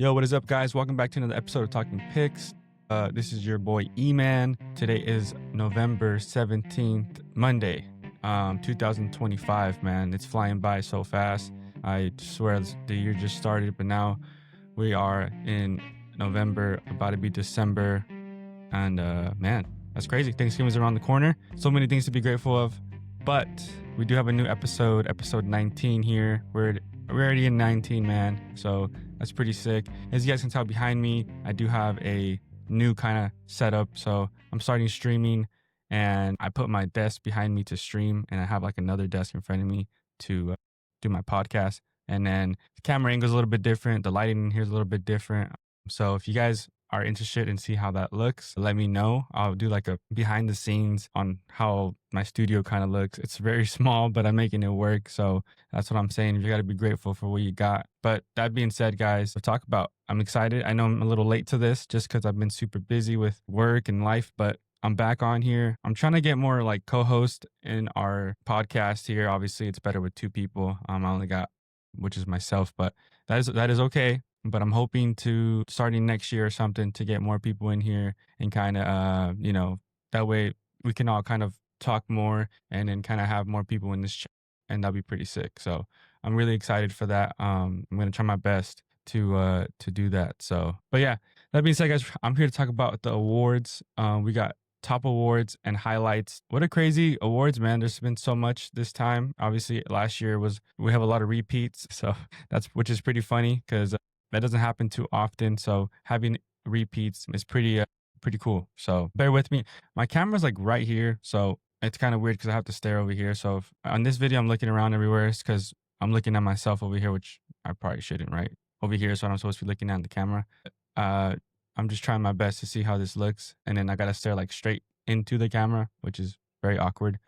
Yo, what is up, guys? Welcome back to another episode of Talking Pics. This is your boy E-Man. Today is November 17th, Monday, 2025, man. It's flying by so fast. I swear the year just started, but now we are in November, about to be December. And man, that's crazy. Thanksgiving's around the corner. So many things to be grateful of. But we do have a new episode 19 here. We're already in 19, man. So that's pretty sick. As you guys can tell behind me, I do have a new kind of setup. So I'm starting streaming and I put my desk behind me to stream, and I have like another desk in front of me to do my podcast. And then the camera angle is a little bit different. The lighting in here is a little bit different. So if you guys are interested in see how that looks, let me know. I'll do like a behind the scenes on how my studio kind of looks. It's very small, but I'm making it work. So that's what I'm saying. You got to be grateful for what you got. But that being said, guys, I'm excited. I know I'm a little late to this just because I've been super busy with work and life, but I'm back on here. I'm trying to get more like co-host in our podcast here. Obviously, it's better with two people. I only got, which is myself, but that is okay. But I'm hoping to, starting next year or something, to get more people in here and kind of, that way we can all kind of talk more and then kind of have more people in this chat, and that'll be pretty sick. So I'm really excited for that. I'm going to try my best to do that. So, but yeah, that being said, guys, I'm here to talk about the awards. We got top awards and highlights. What a crazy awards, man. There's been so much this time. Obviously, last year we have a lot of repeats. So which is pretty funny because that doesn't happen too often. So having repeats is pretty cool. So bear with me. My camera's like right here. So it's kind of weird because I have to stare over here. So on this video, I'm looking around everywhere. It's because I'm looking at myself over here, which I probably shouldn't, right? Over here is what I'm supposed to be looking at in the camera. I'm just trying my best to see how this looks. And then I got to stare like straight into the camera, which is very awkward.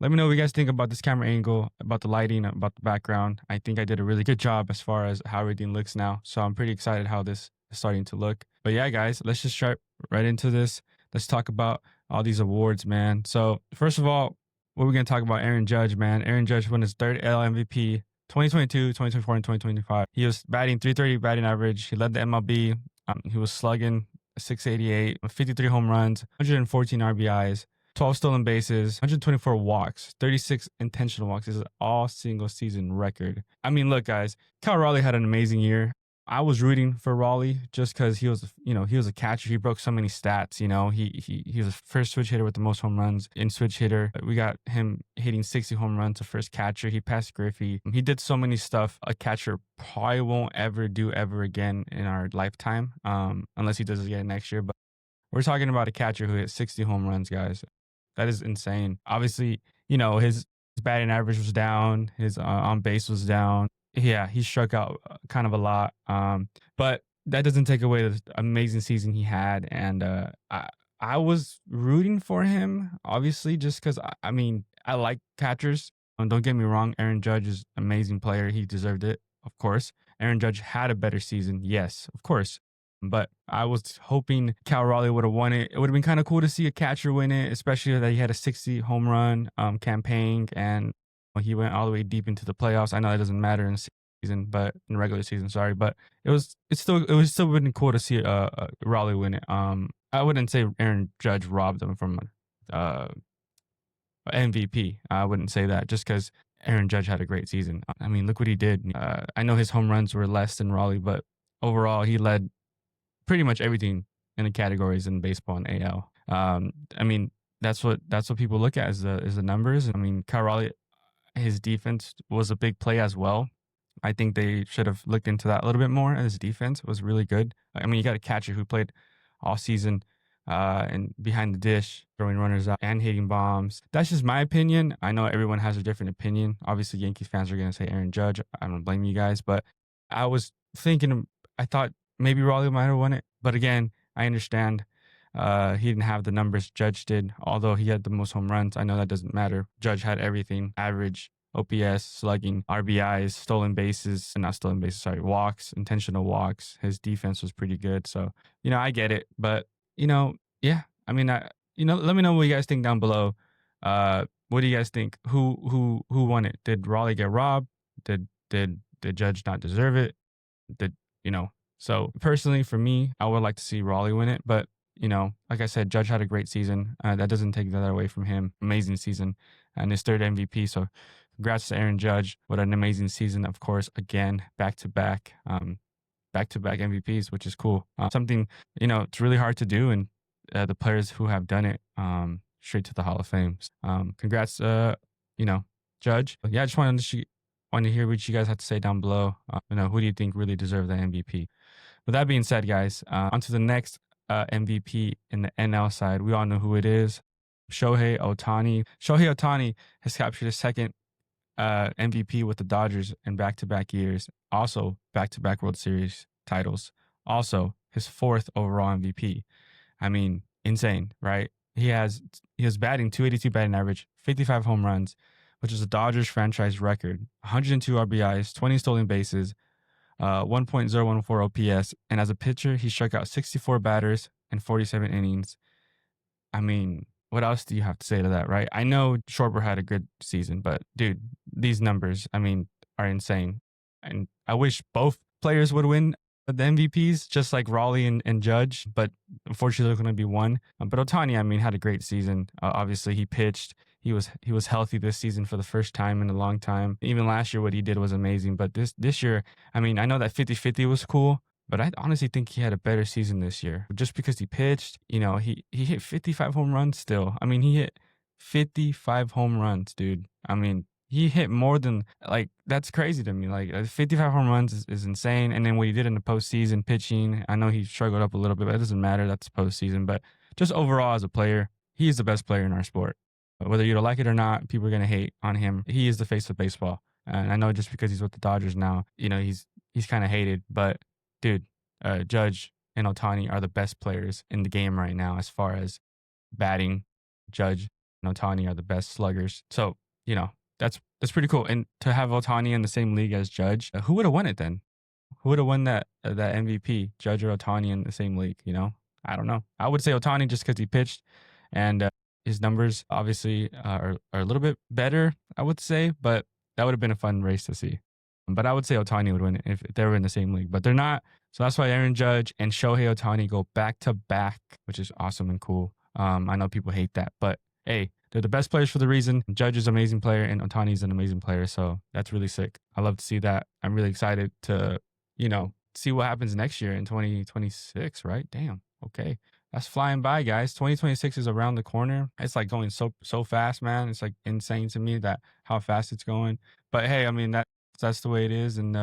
Let me know what you guys think about this camera angle, about the lighting, about the background. I think I did a really good job as far as how everything looks now. So I'm pretty excited how this is starting to look. But yeah, guys, let's just jump right into this. Let's talk about all these awards, man. So first of all, what we're going to talk about Aaron Judge, man. Aaron Judge won his third AL MVP, 2022, 2024, and 2025. He was batting .330 batting average. He led the MLB. He was slugging .688, 53 home runs, 114 RBIs. 12 stolen bases, 124 walks, 36 intentional walks. This is an all single season record. I mean, look, guys, Cal Raleigh had an amazing year. I was rooting for Raleigh just because he was a catcher. He broke so many stats. He was the first switch hitter with the most home runs in switch hitter. We got him hitting 60 home runs, the first catcher. He passed Griffey. He did so many stuff a catcher probably won't ever do ever again in our lifetime, unless he does it again next year. But we're talking about a catcher who hit 60 home runs, guys. That is insane. Obviously, his batting average was down. His on base was down. Yeah, he struck out kind of a lot. But that doesn't take away the amazing season he had. And I was rooting for him, obviously, just because, I like catchers. Don't get me wrong. Aaron Judge is an amazing player. He deserved it, of course. Aaron Judge had a better season. Yes, of course. But I was hoping Cal Raleigh would have won it. It would have been kind of cool to see a catcher win it, especially that he had a 60 home run campaign, and he went all the way deep into the playoffs. I know that doesn't matter in season, but in regular season, sorry. But it was still been cool to see Raleigh win it. I wouldn't say Aaron Judge robbed him from MVP. I wouldn't say that just because Aaron Judge had a great season. I mean, look what he did. I know his home runs were less than Raleigh, but overall he led pretty much everything in the categories in baseball and AL. That's what people look at is the numbers. I mean, Cal Raleigh, his defense was a big play as well. I think they should have looked into that a little bit more. His defense was really good. I mean, you got a catcher who played all season and behind the dish, throwing runners out and hitting bombs. That's just my opinion. I know everyone has a different opinion. Obviously, Yankees fans are going to say Aaron Judge. I don't blame you guys, but I thought maybe Raleigh might have won it. But again, I understand he didn't have the numbers Judge did, although he had the most home runs. I know that doesn't matter. Judge had everything: average, OPS, slugging, RBIs, walks, intentional walks. His defense was pretty good. So, I get it. But, yeah. I mean, let me know what you guys think down below. What do you guys think? Who won it? Did Raleigh get robbed? Did Judge not deserve it? Did So personally, for me, I would like to see Raleigh win it. But, like I said, Judge had a great season. That doesn't take that away from him. Amazing season and his third MVP. So congrats to Aaron Judge. What an amazing season. Of course, again, back-to-back MVPs, which is cool. Something, it's really hard to do. And the players who have done it straight to the Hall of Fame. Congrats, Judge. Yeah, I just wanted to hear what you guys have to say down below. Who do you think really deserved the MVP? With that being said, guys, on to the next MVP in the NL side. We all know who it is. Shohei Ohtani. Shohei Ohtani has captured his second MVP with the Dodgers in back-to-back years. Also, back-to-back World Series titles. Also, his fourth overall MVP. I mean, insane, right? He was batting 282 batting average, 55 home runs, which is a Dodgers franchise record. 102 RBIs, 20 stolen bases, 1.014 OPS, and as a pitcher, he struck out 64 batters in 47 innings. I mean, what else do you have to say to that, right? I know Schwarber had a good season, but dude, these numbers, are insane. And I wish both players would win the MVPs, just like Raleigh and Judge, but unfortunately, there's going to be one. But Ohtani, had a great season. Obviously, he pitched. He was healthy this season for the first time in a long time. Even last year, what he did was amazing. But this year, I know that 50-50 was cool, but I honestly think he had a better season this year. Just because he pitched, he hit 55 home runs still. He hit 55 home runs, dude. He hit more than, that's crazy to me. 55 home runs is insane. And then what he did in the postseason pitching, I know he struggled up a little bit, but it doesn't matter. That's postseason. But just overall as a player, he is the best player in our sport. Whether you don't like it or not, people are going to hate on him. He is the face of baseball. And I know just because he's with the Dodgers now, he's kind of hated. But, dude, Judge and Ohtani are the best players in the game right now as far as batting. Judge and Ohtani are the best sluggers. So, that's pretty cool. And to have Ohtani in the same league as Judge, who would have won it then? Who would have won that MVP, Judge or Ohtani in the same league? I don't know. I would say Ohtani just because he pitched, and his numbers obviously are a little bit better, I would say, but that would have been a fun race to see. But I would say Ohtani would win it if they were in the same league, but they're not. So that's why Aaron Judge and Shohei Ohtani go back to back, which is awesome and cool. I know people hate that, but hey, they're the best players for the reason. Judge is an amazing player and Ohtani is an amazing player. So that's really sick. I love to see that. I'm really excited to, see what happens next year in 2026, right? Damn. Okay. That's flying by, guys. 2026 is around the corner. It's going so fast, man. It's insane to me that how fast it's going. But hey, that's the way it is. And,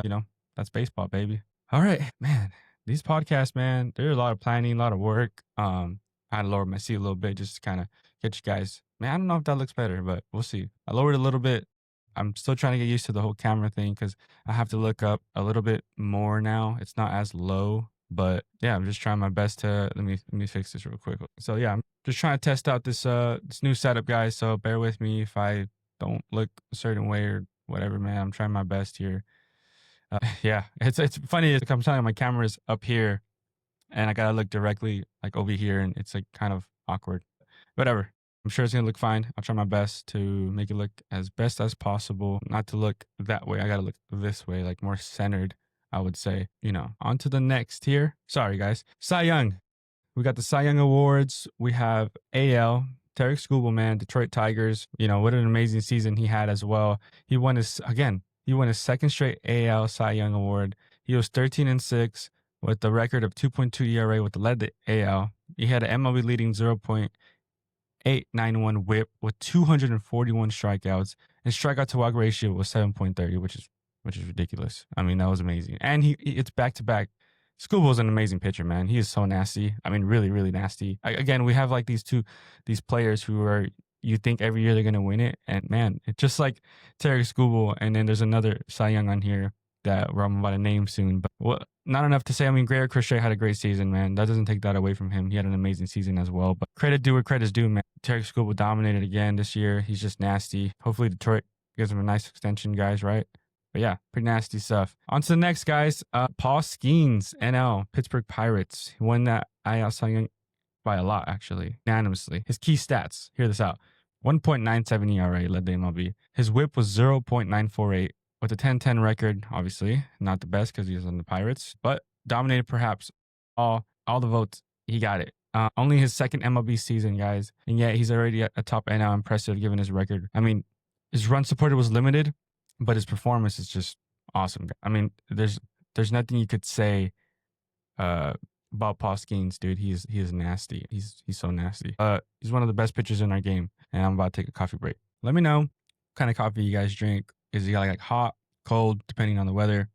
that's baseball, baby. All right, man. These podcasts, man, there's a lot of planning, a lot of work. I had to lower my seat a little bit just to kind of get you guys. Man, I don't know if that looks better, but we'll see. I lowered it a little bit. I'm still trying to get used to the whole camera thing because I have to look up a little bit more now. It's not as low, but yeah, I'm just trying my best to let me fix this real quick. So yeah, I'm just trying to test out this new setup, guys. So bear with me if I don't look a certain way or whatever, man. I'm trying my best here. Yeah, it's funny. I'm telling you, my camera's up here, and I gotta look directly over here, and it's kind of awkward. Whatever. I'm sure it's gonna look fine. I'll try my best to make it look as best as possible. Not to look that way. I gotta look this way, more centered, I would say. On to the next here. Sorry, guys. Cy Young. We got the Cy Young Awards. We have AL. Tarek Scooboo, man. Detroit Tigers. What an amazing season he had as well. He won his second straight AL Cy Young Award. He was 13-6 with the record of 2.2 ERA led the AL. He had an MLB leading 0.891 WHIP with 241 strikeouts, and strikeout to walk ratio was 7.30, which is ridiculous. That was amazing. And it's back to back. Scooboo's an amazing pitcher, man. He is so nasty. Really, really nasty. Again, we have these players who are, you think every year they're going to win it. And man, it's just like Tarek Scooboo. And then there's another Cy Young on here that I'm about to name soon. But not enough to say. Gray Crochet had a great season, man. That doesn't take that away from him. He had an amazing season as well. But credit due where credit's due, man. Tarek Scooboo dominated again this year. He's just nasty. Hopefully Detroit gives him a nice extension, guys, right? But yeah, pretty nasty stuff. On to the next, guys. Paul Skeens, NL, Pittsburgh Pirates. He won that IL Cy Young by a lot, actually, unanimously. His key stats, hear this out. 1.97 ERA led the MLB. His WHIP was 0.948 with a 10-10 record, obviously. Not the best because he was on the Pirates, but dominated perhaps all the votes. He got it. Only his second MLB season, guys, and yet he's already a top NL impressive given his record. I mean, his run supported was limited, but his performance is just awesome. I mean, there's nothing you could say about Paul Skeens, dude. He is nasty. He's so nasty. He's one of the best pitchers in our game. And I'm about to take a coffee break. Let me know what kind of coffee you guys drink. Is it like hot, cold, depending on the weather?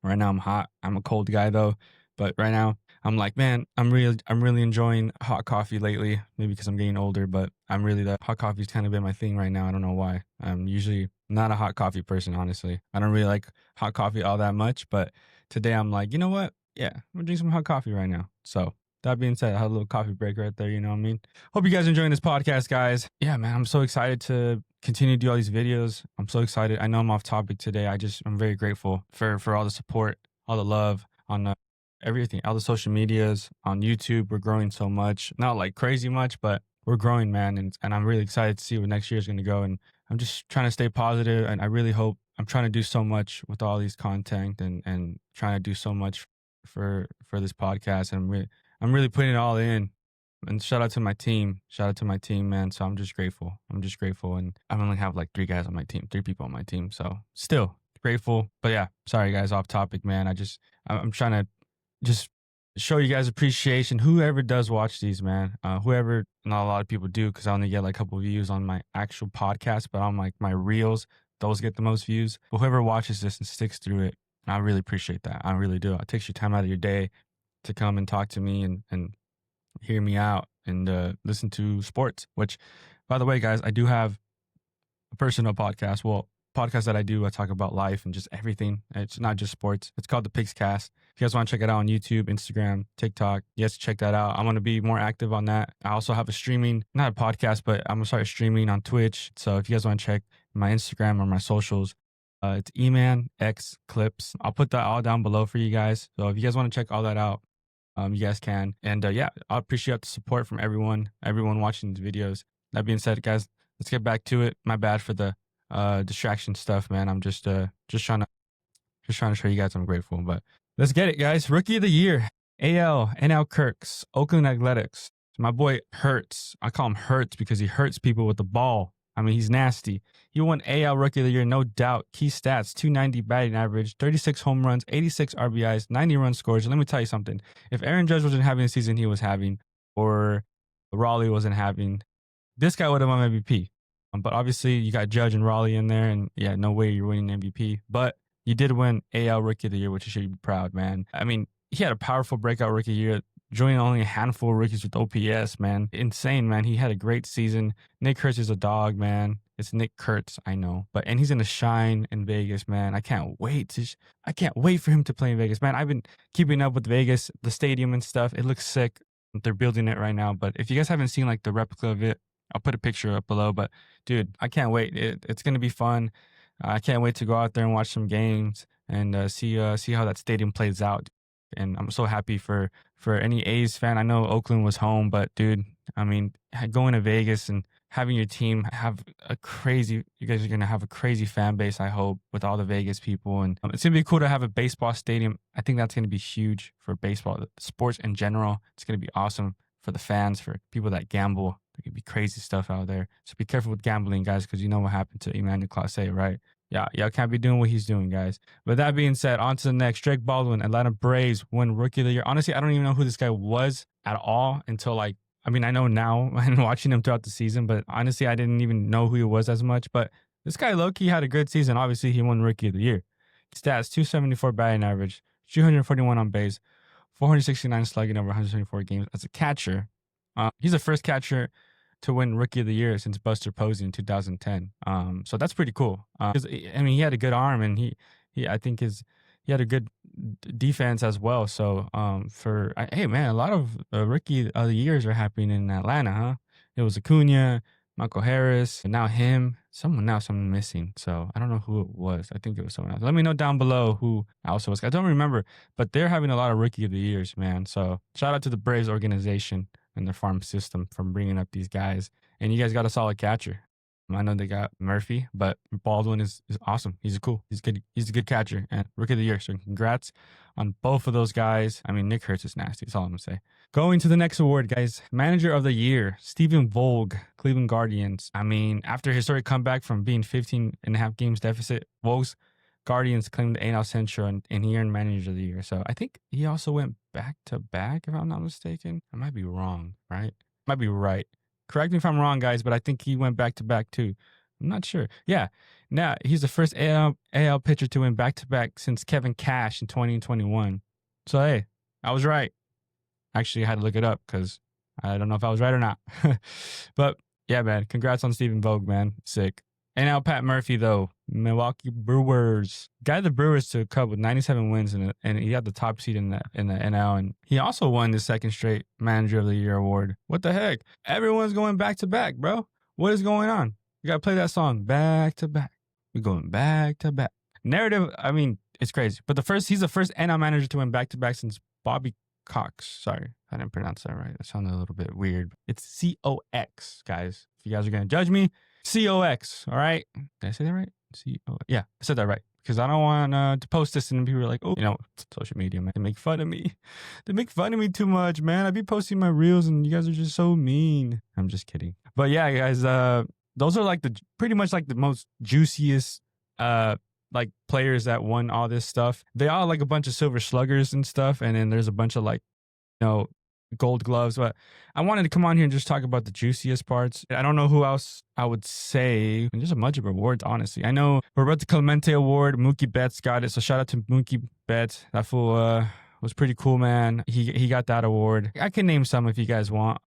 Right now I'm hot. I'm a cold guy though. But right now I'm like, man, I'm really enjoying hot coffee lately. Maybe because I'm getting older, but the hot coffee's kind of been my thing right now. I don't know why. I'm usually not a hot coffee person, honestly. I don't really like hot coffee all that much, but today I'm like, you know what? Yeah, I'm gonna drink some hot coffee right now. So that being said, I had a little coffee break right there, you know what I mean? Hope you guys are enjoying this podcast, guys. Yeah, man, I'm so excited to continue to do all these videos. I'm so excited. I know I'm off topic today. I'm very grateful for all the support, all the love on everything, all the social medias, on YouTube. We're growing so much, not like crazy much, but we're growing, man. And I'm really excited to see what next year is going to go. And I'm just trying to stay positive. And I really hope I'm trying to do so much with all these content and trying to do so much for this podcast. And I'm really putting it all in. And shout out to my team. Shout out to my team, man. So I'm just grateful. And I only have like 3 people on my team. So still grateful. But yeah, sorry guys, off topic, man. I'm trying to just show you guys appreciation. Whoever does watch these, man. Whoever, not a lot of people do, because I only get like a couple views on my actual podcast, but on like my reels, those get the most views. But whoever watches this and sticks through it, I really appreciate that. I really do. It takes your time out of your day to come and talk to me and hear me out and listen to sports, which, by the way, guys, I do have a personal podcast. Well, podcast that I do, I talk about life and just everything. It's not just sports. It's called the Pics Cast. If you guys want to check it out on YouTube, Instagram, TikTok, yes, check that out. I'm going to be more active on that. I also have not a podcast, but I'm going to start streaming on Twitch. So if you guys want to check my Instagram or my socials, it's eman x clips. I'll put that all down below for you guys. So if you guys want to check all that out, you guys can. And yeah, I appreciate the support from everyone watching these videos. That being said, guys, let's get back to it. My bad for the distraction stuff, man. I'm just trying to show you guys I'm grateful. But let's get it, guys. Rookie of the Year, AL, NL Kirks, Oakland Athletics. My boy Hurts. I call him Hurts because he hurts people with the ball. I mean, he's nasty. He won AL Rookie of the Year, no doubt. Key stats, 290 batting average, 36 home runs, 86 RBIs, 90 run scores. Let me tell you something. If Aaron Judge wasn't having the season he was having, or Raleigh wasn't having, this guy would have won MVP. But obviously, you got Judge and Raleigh in there, and yeah, no way you're winning MVP. But you did win AL Rookie of the Year, which you should be proud, man. I mean, he had a powerful breakout Rookie of the Year, joining only a handful of rookies with OPS, man. Insane, man. He had a great season. Nick Kurtz is a dog, man. It's Nick Kurtz, I know. And he's going to shine in Vegas, man. I can't wait for him to play in Vegas, man. I've been keeping up with Vegas, the stadium and stuff. It looks sick. They're building it right now. But if you guys haven't seen like the replica of it, I'll put a picture up below. But dude, I can't wait. It's going to be fun. I can't wait to go out there and watch some games and see how that stadium plays out. And I'm so happy for any A's fan. I know Oakland was home, but dude, I mean, going to Vegas and having your team have you guys are going to have a crazy fan base, I hope, with all the Vegas people. And it's going to be cool to have a baseball stadium. I think that's going to be huge for baseball, sports in general. It's going to be awesome for the fans, for people that gamble. There could be crazy stuff out there. So be careful with gambling, guys, because you know what happened to Emmanuel Clase, right? Yeah, y'all can't be doing what he's doing, guys. But that being said, on to the next. Drake Baldwin, Atlanta Braves, win Rookie of the Year. Honestly, I don't even know who this guy was at all until I know now and watching him throughout the season, but honestly, I didn't even know who he was as much. But this guy, low-key, had a good season. Obviously, he won Rookie of the Year. Stats, 274 batting average, 241 on base, 469 slugging over 174 games as a catcher. He's the first catcher to win Rookie of the Year since Buster Posey in 2010. So that's pretty cool. 'Cause, I mean, he had a good arm, and he had a good defense as well. So hey man, a lot of Rookie of the Years are happening in Atlanta, huh? It was Acuna, Michael Harris, and now him. Someone missing. So I don't know who it was. I think it was someone else. Let me know down below who else was. I don't remember, but they're having a lot of Rookie of the Years, man. So shout out to the Braves organization and their farm system from bringing up these guys. And you guys got a solid catcher. I know they got Murphy, but Baldwin is awesome. He's cool. He's good. He's a good catcher and rookie of the year. So congrats on both of those guys. I mean, Nick Hurts is nasty. That's all I'm gonna say. Going to the next award, guys. Manager of the year, Stephen Vogt, Cleveland Guardians. I mean, after his historic comeback from being 15 and a half games deficit, Vogt's Guardians claimed the AL Central and he earned Manager of the Year. So I think he also went back to back, if I'm not mistaken. I might be wrong, right? Might be right. Correct me if I'm wrong, guys, but I think he went back to back too. I'm not sure. Yeah. Now, he's the first AL pitcher to win back to back since Kevin Cash in 2021. So, hey, I was right. Actually, I had to look it up because I don't know if I was right or not. But yeah, man, congrats on Stephen Vogt, man. Sick. And now Pat Murphy, though, Milwaukee Brewers. Guided the Brewers to a cup with 97 wins, and he got the top seed in the NL. And he also won the second straight Manager of the Year award. What the heck? Everyone's going back to back, bro. What is going on? You got to play that song, back to back. We're going back to back. Narrative, I mean, it's crazy. But he's the first NL manager to win back to back since Bobby Cox. Sorry, I didn't pronounce that right. That sounded a little bit weird. It's COX, guys. If you guys are going to judge me, COX, all right? Did I say that right? Yeah, I said that right. Because I don't want to post this and people are like, oh, social media, man. They make fun of me. They make fun of me too much, man. I be posting my reels and you guys are just so mean. I'm just kidding. But yeah, guys, those are like pretty much like the most juiciest like players that won all this stuff. They all like a bunch of silver sluggers and stuff. And then there's a bunch of like, gold gloves. But I wanted to come on here and just talk about the juiciest parts. I don't know who else I would say. There's a bunch of awards, honestly. I know Roberto Clemente Award, Mookie Betts got it. So shout out to Mookie Betts. That fool was pretty cool, man. He got that award. I can name some if you guys want.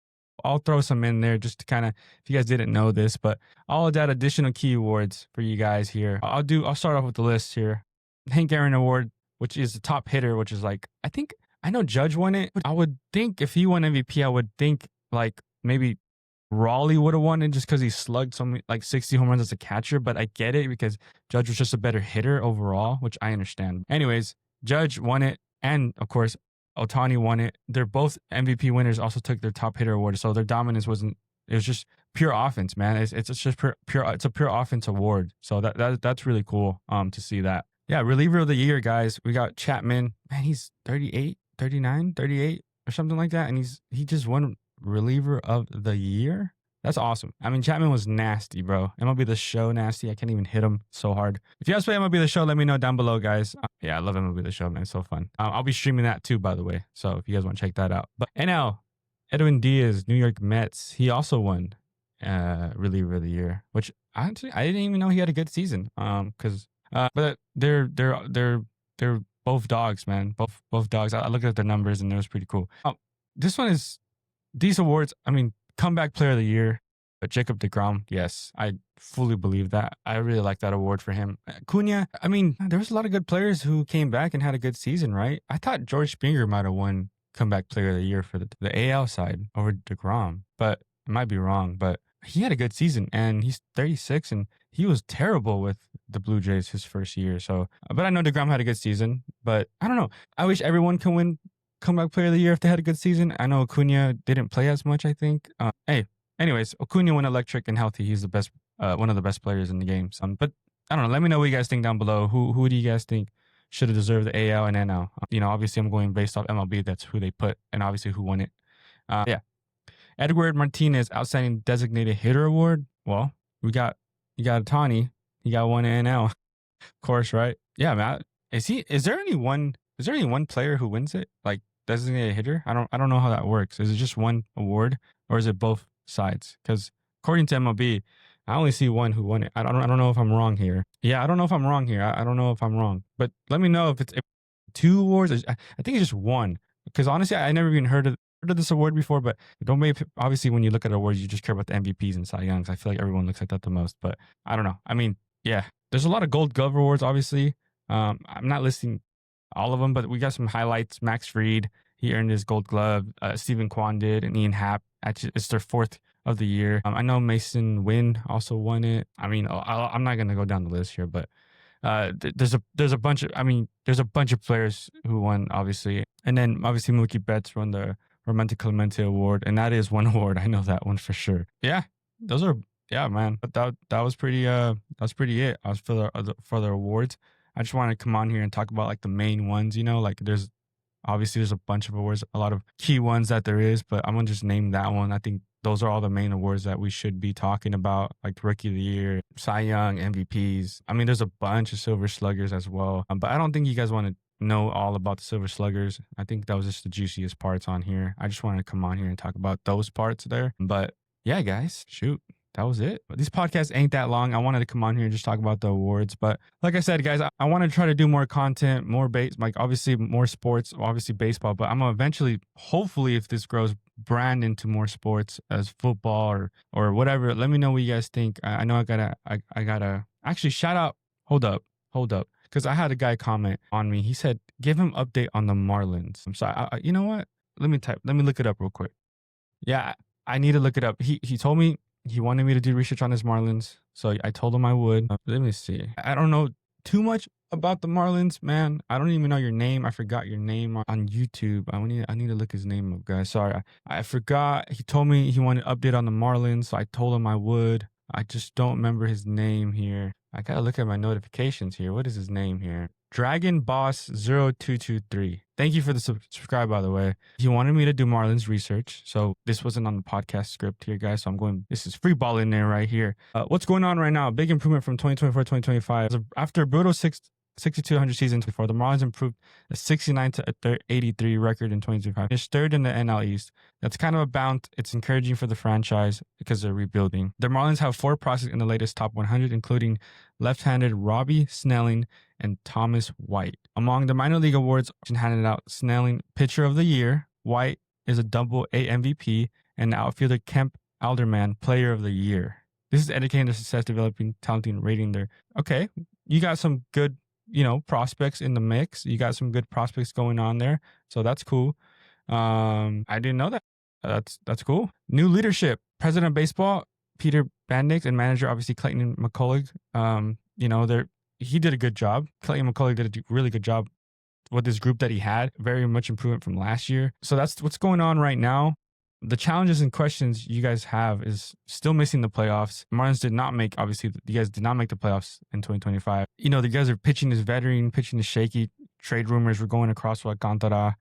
I'll throw some in there just to kind of, if you guys didn't know this, but all of that additional key awards for you guys here. I'll start off with the list here. Hank Aaron Award, which is the top hitter, which is like, I know Judge won it. I would think if he won MVP, I would think like maybe Raleigh would have won it just because he slugged like 60 home runs as a catcher. But I get it because Judge was just a better hitter overall, which I understand. Anyways, Judge won it. And of course, Ohtani won it. They're both MVP winners, also took their top hitter award. So their dominance it was just pure offense, man. It's just pure, it's a pure offense award. So that's really cool to see that. Yeah, reliever of the year, guys. We got Chapman. Man, he's 38, 39, 38 or something like that. And he just won reliever of the year. That's awesome. I mean, Chapman was nasty, bro. MLB The Show nasty. I can't even hit him so hard. If you guys play MLB The Show, let me know down below, guys. Yeah, I love MLB The Show, man. It's so fun. I'll be streaming that too, by the way. So if you guys want to check that out. But NL, Edwin Diaz, New York Mets. He also won reliever of the year, which I didn't even know he had a good season. But they're both dogs, man. Both dogs. I looked at their numbers and it was pretty cool. These awards. I mean, comeback player of the year, Jacob deGrom. Yes, I fully believe that. I really like that award for him. Cunha. I mean, there was a lot of good players who came back and had a good season, right? I thought George Springer might have won comeback player of the year for the AL side over deGrom, but I might be wrong. But he had a good season and he's 36 and he was terrible with the Blue Jays his first year. So, but I know deGrom had a good season, but I don't know. I wish everyone can win comeback player of the year if they had a good season. I know Acuna didn't play as much, I think. Anyways, Acuna went electric and healthy. He's the best, one of the best players in the game. But I don't know. Let me know what you guys think down below. Who do you guys think should have deserved the AL and NL? Obviously I'm going based off MLB. That's who they put and obviously who won it. Yeah. Edward Martinez Outstanding Designated Hitter Award. Well, you got Ohtani. He got one NL, of course, right? Yeah, man. Is there any one player who wins it? Like designated hitter? I don't know how that works. Is it just one award or is it both sides? Because according to MLB, I only see one who won it. I don't know if I'm wrong here. Yeah, I don't know if I'm wrong here. I don't know if I'm wrong. But let me know if it's two awards. I think it's just one. Because honestly, I never even heard of this award before. But obviously when you look at awards, you just care about the MVPs and Cy Youngs. I feel like everyone looks at that the most. But I don't know. I mean, yeah, there's a lot of Gold Glove awards. Obviously, I'm not listing all of them, but we got some highlights. Max Fried, he earned his Gold Glove. Stephen Kwan did, and Ian Happ. Actually, it's their fourth of the year. I know Mason Wynn also won it. I mean, I'm not gonna go down the list here, but there's a bunch of players who won, obviously, and then obviously Mookie Betts won the Roberto Clemente Award, and that is one award. I know that one for sure. Yeah, those are yeah, man, but that was pretty it. I was for the awards. I just wanted to come on here and talk about like the main ones, like there's a bunch of awards, a lot of key ones that there is, but I'm gonna just name that one. I think those are all the main awards that we should be talking about, like Rookie of the Year, Cy Young, MVPs. I mean, there's a bunch of Silver Sluggers as well, but I don't think you guys want to know all about the Silver Sluggers. I think that was just the juiciest parts on here. I just wanted to come on here and talk about those parts there. But yeah, guys, shoot. That was it. But these podcasts ain't that long. I wanted to come on here and just talk about the awards. But like I said, guys, I want to try to do more content, more base, like obviously more sports, obviously baseball. But I'm gonna eventually, hopefully, if this grows, brand into more sports as football or whatever. Let me know what you guys think. I know I gotta actually shout out. Hold up, because I had a guy comment on me. He said, "Give him update on the Marlins." I'm sorry. You know what? Let me look it up real quick. Yeah, I need to look it up. He told me he wanted me to do research on his Marlins, so I told him I would. Let me see. I don't know too much about the Marlins, man. I don't even know your name. I forgot your name on YouTube. I need to look his name up, guys. Sorry, I forgot. He told me he wanted an update on the Marlins, so I told him I would. I just don't remember his name here. I gotta look at my notifications here. What is his name here? Dragon Boss 0223. Thank you for the subscribe, by the way. He wanted me to do Marlins research, so this wasn't on the podcast script here, guys. So this is free ball in there right here. What's going on right now? Big improvement from 2024-2025. After a brutal 6,200 season before, the Marlins improved a 69 to 83 record in 2025. It's third in the NL East. That's kind of a bounce. It's encouraging for the franchise because they're rebuilding. The Marlins have 4 prospects in the latest top 100, including left-handed Robbie Snelling and Thomas White. Among the minor league awards handed out, Snelling Pitcher of the Year, White is a Double-A MVP, and outfielder Kemp Alderman Player of the Year. This is indicating their success developing, talenting, rating their. Okay, you got some good, prospects in the mix. You got some good prospects going on there, so that's cool. I didn't know that. That's cool. New leadership: President of Baseball Peter Bandix and manager obviously Clayton McCullough. He did a good job. Clayton McCullough did a really good job with this group that he had. Very much improvement from last year. So that's what's going on right now. The challenges and questions you guys have is still missing the playoffs. Marlins did not make, obviously, you guys did not make the playoffs in 2025. The guys are pitching is veteran, pitching is shaky. Trade rumors were going across with Alcantara.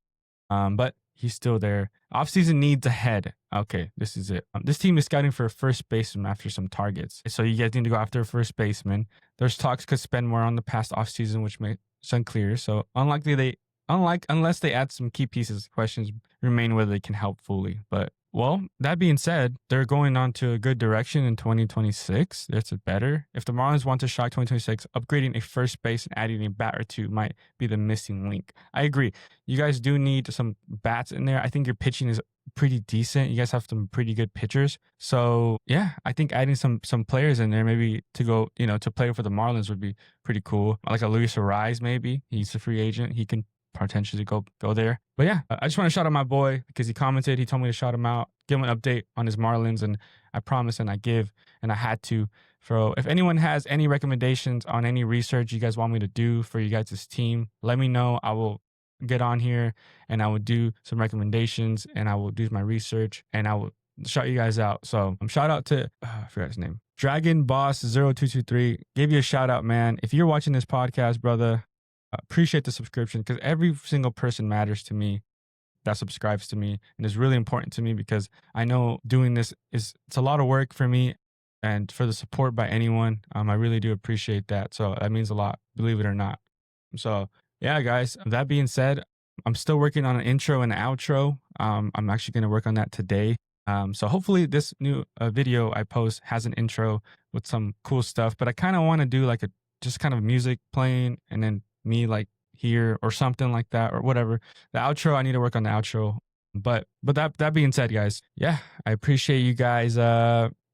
But he's still there. Offseason needs ahead. Okay, this is it. This team is scouting for a first baseman after some targets. So you guys need to go after a first baseman. There's talks could spend more on the past offseason, which makes unclear. So unless they add some key pieces, questions remain whether they can help fully. But well, that being said, they're going on to a good direction in 2026. That's better. If the Marlins want to shock 2026, upgrading a first base and adding a bat or two might be the missing link. I agree. You guys do need some bats in there. I think your pitching is pretty decent. You guys have some pretty good pitchers. So yeah, I think adding some players in there maybe to go, to play for the Marlins would be pretty cool. Like a Luis Ariz, maybe. He's a free agent. He can potentially go there. But yeah, I just want to shout out my boy because he commented. He told me to shout him out, give him an update on his Marlins, and I promise and I give, and I had to. So if anyone has any recommendations on any research you guys want me to do for you guys' team, let me know. I will get on here and I will do some recommendations and I will do my research and I will shout you guys out. So shout out to, I forgot his name, Dragon Boss 0223. Give you a shout out, man. If you're watching this podcast, brother, appreciate the subscription because every single person matters to me that subscribes to me and is really important to me because I know doing this it's a lot of work for me and for the support by anyone. I really do appreciate that. So that means a lot, believe it or not. So yeah, guys, that being said, I'm still working on an intro and an outro. I'm actually going to work on that today. So hopefully this new video I post has an intro with some cool stuff, but I kind of want to do like just kind of music playing and then me like here or something like that or whatever. The outro, I need to work on the outro. But that being said, guys, yeah, I appreciate you guys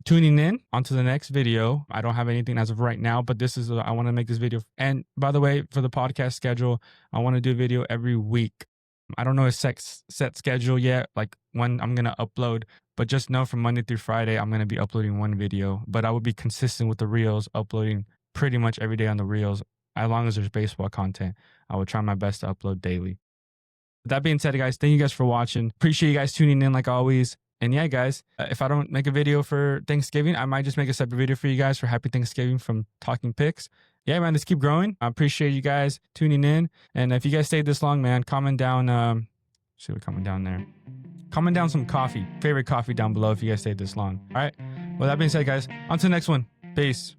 tuning in onto the next video. I don't have anything as of right now, but I want to make this video. And by the way, for the podcast schedule, I want to do a video every week. I don't know a set schedule yet, like when I'm going to upload, but just know from Monday through Friday, I'm going to be uploading one video, but I will be consistent with the reels, uploading pretty much every day on the reels. As long as there's baseball content, I will try my best to upload daily. That being said, guys, thank you guys for watching. Appreciate you guys tuning in like always. And yeah, guys, if I don't make a video for Thanksgiving, I might just make a separate video for you guys for Happy Thanksgiving from Talking Pics. Yeah, man, let's keep growing. I appreciate you guys tuning in. And if you guys stayed this long, man, comment down, see what comment down there. Comment down some coffee, favorite coffee down below if you guys stayed this long. All right. Well, that being said, guys, on to the next one. Peace.